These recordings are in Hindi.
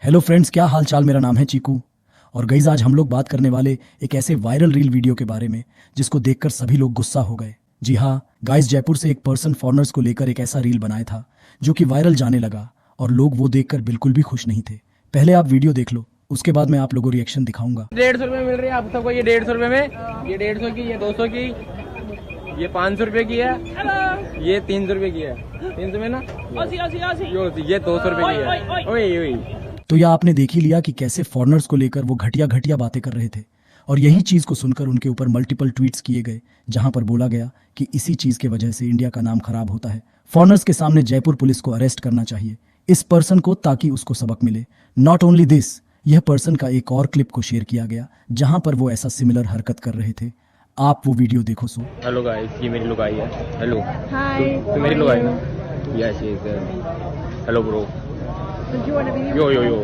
हेलो फ्रेंड्स, क्या हाल चाल। मेरा नाम है चीकू और गाइस आज हम लोग बात करने वाले एक ऐसे वायरल रील वीडियो के बारे में जिसको देखकर सभी लोग गुस्सा हो गए। जी हाँ गाइस, जयपुर से एक पर्सन फॉरेनर्स को लेकर एक ऐसा रील बनाया था जो कि वायरल जाने लगा और लोग वो देखकर बिल्कुल भी खुश नहीं थे। पहले आप वीडियो देख लो, उसके बाद मैं आप लोगों को रिएक्शन दिखाऊंगा। 150 रुपए मिल रही है आप सबको। ये 150 रुपए में, ये 150 की, ये 200 की, ये 500 रुपए की है, ये 300 रुपए की है। 300 में ना, ये 200 रुपए की है। ओए ओए। तो यह आपने देख ही लिया कि कैसे फॉरेनर्स को लेकर वो घटिया घटिया बातें कर रहे थे और यही चीज को सुनकर उनके ऊपर मल्टीपल ट्वीट्स किए गए जहां पर बोला गया कि इसी चीज के वजह से इंडिया का नाम खराब होता है। फॉरेनर्स के सामने जयपुर पुलिस को अरेस्ट करना चाहिए इस पर्सन को, ताकि उसको सबक मिले। नॉट ओनली दिस, यह पर्सन का एक और क्लिप को शेयर किया गया जहां पर वो ऐसा सिमिलर हरकत कर रहे थे। आप वो वीडियो देखो। सो हेलो गाइस, ये मेरी लुगाई है। Hello Hi. तो मेरी लुगाई ना। Yes yes. Hello bro. Do you want a video? यो यो यो,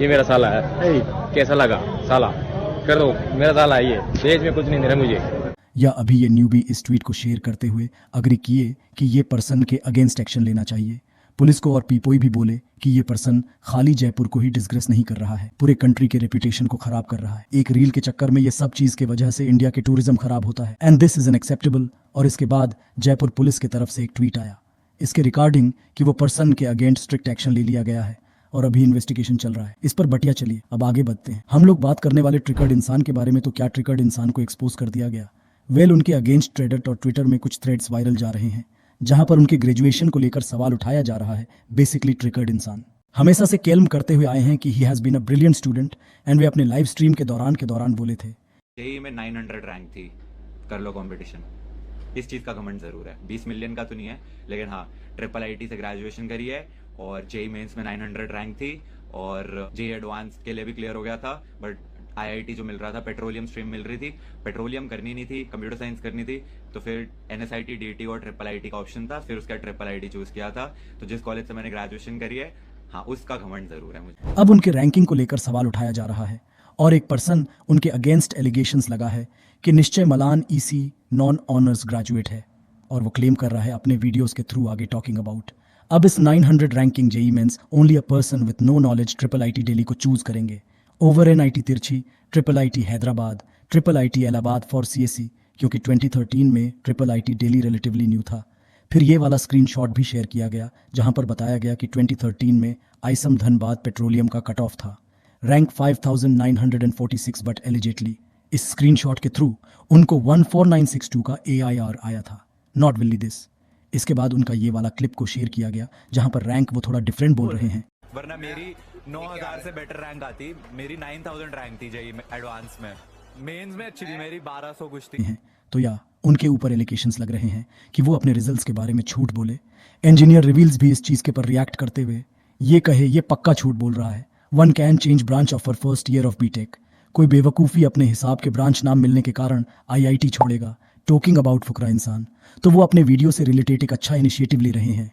ये मेरा साला है। hey, कैसा लगा साला? कर दो, मेरा साला है ये। देश में कुछ नहीं दे रहा मुझे। या अभी ये न्यूबी इस ट्वीट को शेयर करते हुए अग्री किए कि ये पर्सन के अगेंस्ट एक्शन लेना चाहिए। पुलिस को और पीपोई भी बोले कि ये पर्सन खाली जयपुर को ही डिसग्रेस नहीं कर रहा है, पूरे कंट्री के रेपुटेशन को खराब कर रहा है। एक रील के चक्कर में ये सब चीज के वजह से इंडिया के टूरिज्म खराब होता है एंड दिस इज अनएक्सेप्टेबल। और इसके बाद जयपुर पुलिस की तरफ से एक ट्वीट आया इसके रिगार्डिंग कि वो पर्सन के अगेंस्ट स्ट्रिक्ट एक्शन ले लिया गया है और अभी इन्वेस्टिगेशन चल रहा है इस पर। बटिया चलिए अब आगे बढ़ते हैं। हम लोग बात करने वाले ट्रिकर्ड इंसान के बारे में। तो क्या ट्रिकर्ड इंसान को एक्सपोज कर दिया गया? वेल, उनके अगेंस्ट रेडिट और ट्विटर में कुछ थ्रेड्स वायरल जा रहे हैं जहां पर उनके ग्रेजुएशन को लेकर सवाल उठाया जा रहा है। बेसिकली ट्रिकर्ड इंसान हमेशा से केल्म करते हुए आए हैं कि he has been a brilliant student and वे अपने लाइव स्ट्रीम के दौरान बोले थे जेई में 900 रैंक थी, कर लो कंपटीशन। इस चीज़ का कमेंट ज़रूर है। 20 मिलियन का तो नहीं है, लेकिन हाँ ट्रिपल आईटी से ग्रेजुएशन करी है और जेई मेंस में 900 रैंक थी और जेई एडवांस के लिए भी क्लियर हो गया था। बट आईआईटी जो मिल रहा था, पेट्रोलियम स्ट्रीम मिल रही थी, पेट्रोलियम करनी नहीं थी, कंप्यूटर साइंस करनी थी। तो फिर एनएसआईटी, डीटी और ट्रिपल आईटी का ऑप्शन था, फिर उसका ट्रिपल आईटी चूज किया था। तो जिस कॉलेज से मैंने ग्रेजुएशन करी है, हाँ उसका घमंड जरूर है मुझे। अब उनके रैंकिंग को लेकर सवाल उठाया जा रहा है और एक पर्सन उनके अगेंस्ट एलिगेशंस लगा है कि निश्चय Malan EC non honours graduate है और वो क्लेम कर रहा है अपने वीडियोस के थ्रू आगे टॉकिंग अबाउट। अब इस 900 ranking JEE Mains only a person with no knowledge triple IT Delhi को चूज करेंगे over NIT Trichy, triple IT Hyderabad, triple IT Allahabad for CSC, क्योंकि 2013 में triple IT Delhi relatively new था। फिर ये वाला स्क्रीनशॉट भी शेयर किया गया जहां पर बताया गया कि 2013 में आईसम धनबाद पेट्रोलियम का कट ऑफ था, रैंक 5946, बट एलिजिटली इस स्क्रीनशॉट के थ्रू उनको 14962 का AIR आया था। Not Willey this. इसके बाद उनका ये वाला क्लिप को शेयर किया गया जहां पर रैंक वो थोड़ा डिफरेंट बोल रहे हैं। वरना मेरी 9000 से बेटर रैंक आती। मेरी 9000 रैंक थी जेई में एडवांस में। मेंस में अच्छी थी मेरी, 1200 कुछ थी। तो या उनके ऊपर एलिगेशंस लग रहे हैं कि वो अपने रिजल्ट्स के बारे में झूठ बोले। इंजीनियर रिवील्स भी इस चीज के पर रिएक्ट करते हुए ये कहे ये पक्का झूठ बोल रहा है। One can change branch of first year of BTech. कोई बेवकूफ़ी अपने हिसाब के ब्रांच नाम मिलने के कारण आईआईटी छोड़ेगा। टॉकिंग अबाउट फुकरा इंसान, तो वो अपने वीडियो से रिलेटेड एक अच्छा इनिशिएटिव ले रहे हैं।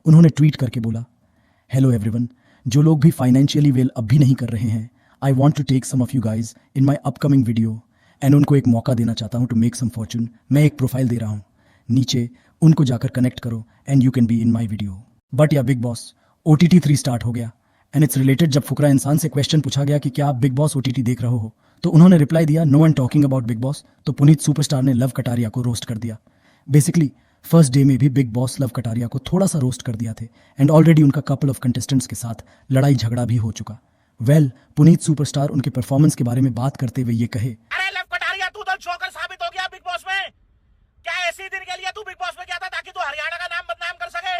उन्होंने ट्वीट करके बोला, हेलो एवरीवन, जो लोग भी फाइनेंशियली वेल अब भी नहीं कर रहे हैं, I want to take some of you guys in my upcoming video एंड उनको एक मौका देना चाहता हूँ टू मेक सम फॉर्चून। मैं एक प्रोफाइल दे रहा हूँ, नीचे उनको जाकर कनेक्ट करो and you can be in my video. But या बिग बॉस OTT 3 स्टार्ट हो गया एंड इट्स रिलेटेड। जब फुकरा इंसान से क्वेश्चन पूछा गया कि क्या आप बिग बॉस OTT देख रहे हो, तो उन्होंने रिप्लाई दिया no and talking about Bigg Boss. तो पुनीत सुपरस्टार ने लव कटारिया को रोस्ट कर दिया। बेसिकली फर्स्ट डे में भी बिग बॉस लव कटारिया को थोड़ा सा रोस्ट कर दिया थे एंड ऑलरेडी उनका कपल ऑफ कंटेस्टेंट्स के साथ लड़ाई झगड़ा भी हो चुका। वेल, पुनीत सुपरस्टार उनके परफॉर्मेंस के बारे में बात करते हुए ये कहे, अरे लव कटारिया, तू तो जोकर साबित हो गया बिग बॉस में। क्या ऐसे दिन के लिए तू बिग बॉस में गया था ताकि तू हरियाणा का नाम बदनाम कर सके?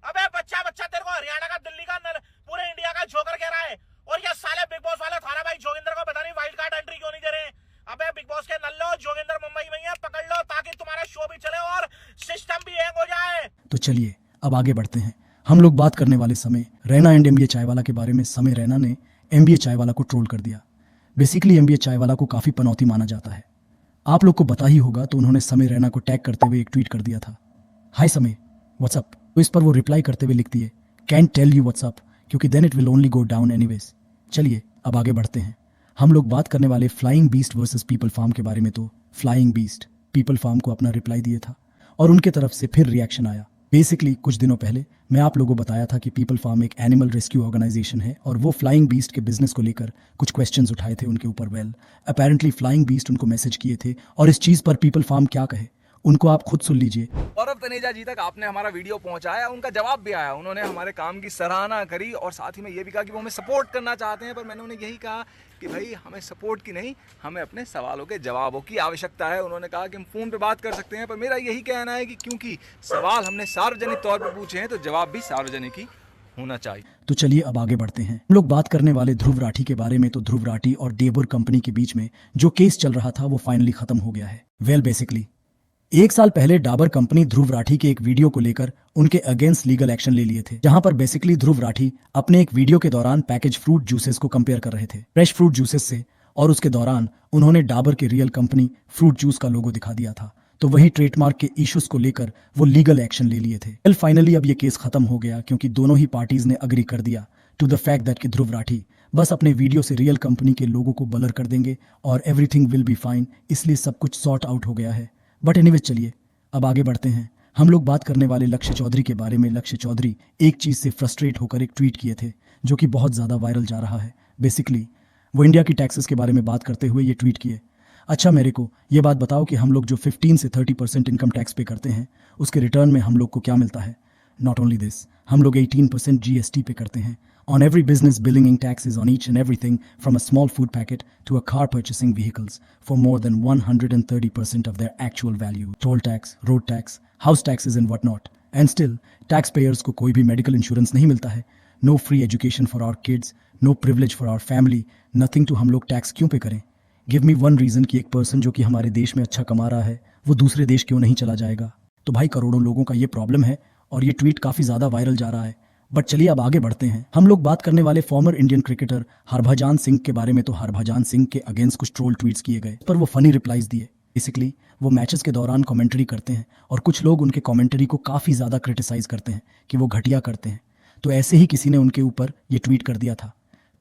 अबे बच्चा तेरे को हरियाणा का, दिल्ली का, पूरे इंडिया का जोकर कह रहा है और ये साले बिग बॉस वाले थाना भाई जोगिंदर को पता नहीं वाइल्ड कार्ड एंट्री क्यों नहीं दे रहे। अबे बिग बॉस के नल्लो, जोगिंदर मुंबई में है, पकड़ लो ताकि तुम्हारा शो भी चले और सिस्टम भी हैंग हो जाए। तो चलिए अब आगे बढ़ते हैं। हम लोग बात करने वाले समय रैना एंड MBA चायवाला के बारे में। समय रैना ने MBA चायवाला को ट्रोल कर दिया। बेसिकली MBA चायवाला को काफ़ी पनौती माना जाता है, आप लोग को पता ही होगा। तो उन्होंने समय रैना को टैग करते हुए एक ट्वीट कर दिया था, हाय समय व्हाट्सअप। तो इस पर वो रिप्लाई करते हुए लिखती है, कैन टेल यू व्हाट्सअप, क्योंकि then it will only go down anyways. चलिए अब आगे बढ़ते हैं। हम लोग बात करने वाले Flying Beast versus People Farm के बारे में। तो फ्लाइंग बीस्ट पीपल फार्म को अपना रिप्लाई दिए था और उनके तरफ से फिर रिएक्शन आया बेसिकली कुछ दिनों पहले मैं आप लोगों को बताया था कि पीपल फार्म एक एनिमल रेस्क्यू ऑर्गेनाइजेशन है और वो फ्लाइंग बीस्ट के बिजनेस को लेकर कुछ क्वेश्चंस उठाए थे उनके ऊपर। वेल अपेरेंटली फ्लाइंग बीस्ट उनको मैसेज किए थे और इस चीज़ पर पीपल फार्म क्या कहे उनको आप खुद सुन लीजिए। गौरव तनेजा जी तक आपने हमारा वीडियो पहुंचाया, उनका जवाब भी आया, उन्होंने हमारे काम की सराहना करी और साथ ही में ये भी कहा कि वो हमें सपोर्ट करना चाहते हैं। पर मैंने उन्हें यही कहा कि भाई हमें सपोर्ट की नहीं, हमें अपने सवालों के जवाबों की आवश्यकता है। उन्होंने कहा कि हम फ़ोन पे बात कर सकते हैं, पर मेरा यही कहना है कि क्योंकि सवाल हमने सार्वजनिक तौर पर पूछे हैं तो जवाब भी सार्वजनिक ही होना चाहिए। तो चलिए अब आगे बढ़ते हैं। हम लोग बात करने वाले ध्रुव राठी के बारे में। तो ध्रुव राठी और डेबुर कंपनी के बीच में जो केस चल रहा था वो फाइनली खत्म हो गया है। वेल बेसिकली 1 साल पहले डाबर कंपनी ध्रुव राठी के एक वीडियो को लेकर उनके अगेंस्ट लीगल एक्शन ले लिए थे, जहां पर बेसिकली ध्रुव राठी अपने एक वीडियो के दौरान पैकेज फ्रूट जूसेस को कंपेयर कर रहे थे फ्रेश फ्रूट जूसेस से, और उसके दौरान उन्होंने डाबर के रियल कंपनी फ्रूट जूस का लोगो दिखा दिया था। तो वही ट्रेडमार्क के इश्यूज को लेकर वो लीगल एक्शन ले लिए थे। वेल फाइनली अब ये केस खत्म हो गया क्योंकि दोनों ही पार्टीज ने अग्री कर दिया टू द फैक्ट दैट कि ध्रुव राठी बस अपने वीडियो से रियल कंपनी के लोगों को ब्लर कर देंगे और एवरीथिंग विल बी फाइन, इसलिए सब कुछ सॉर्ट आउट हो गया है। बट एनीवेज चलिए अब आगे बढ़ते हैं। हम लोग बात करने वाले लक्ष्य चौधरी के बारे में। लक्ष्य चौधरी एक चीज़ से फ्रस्ट्रेट होकर एक ट्वीट किए थे जो कि बहुत ज़्यादा वायरल जा रहा है। बेसिकली वो इंडिया की टैक्सेस के बारे में बात करते हुए ये ट्वीट किए, अच्छा मेरे को ये बात बताओ कि हम लोग जो 15 से 30% इनकम टैक्स पे करते हैं उसके रिटर्न में हम लोग को क्या मिलता है। नॉट ओनली दिस, हम लोग 18% GST पे करते हैं on every business billing taxes on each and everything from a small food packet to a car purchasing vehicles for more than 130% of their actual value. Toll tax, road tax, house taxes and whatnot. And still, taxpayers को कोई भी medical insurance नहीं मिलता है. No free education for our kids, no privilege for our family, nothing to हम लोग टैक्स क्यों पे करें? Give me one reason कि एक पर्सन जो कि हमारे देश में अच्छा कमा रहा है वो दूसरे देश क्यों नहीं चला जाएगा। तो भाई करोड़ों लोगों का ये प्रॉब्लम है और ये ट्वीट काफ़ी ज़्यादा वायरल जा रहा है। बट चलिए अब आगे बढ़ते हैं। हम लोग बात करने वाले former Indian cricketer Harbhajan Singh के बारे में। तो हरभजन सिंह के अगेंस्ट कुछ ट्रोल ट्वीट्स किए गए पर वो फनी रिप्लाईज दिए। बेसिकली वो मैचेस के दौरान कमेंट्री करते हैं और कुछ लोग उनके कमेंट्री को काफ़ी ज़्यादा क्रिटिसाइज करते हैं कि वो घटिया करते हैं। तो ऐसे ही किसी ने उनके ऊपर ये ट्वीट कर दिया था,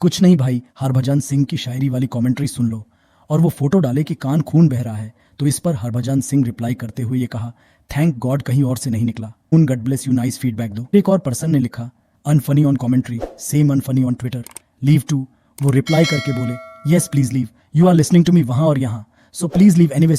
कुछ नहीं भाई हरभजन सिंह की शायरी वाली कॉमेंट्री सुन लो, और वो फोटो डाले कि कान खून बह रहा है। तो इस पर हरभजन सिंह रिप्लाई करते हुए ये कहा, थैंक गॉड कहीं और से नहीं निकला, उन God bless you, nice feedback दो। एक और पर्सन ने लिखा, unfunny on commentary, same unfunny on Twitter, leave too. वो रिप्लाई करके बोले, yes please leave, you are listening to me वहां और यहाँ, सो प्लीज लीव एनीवेज।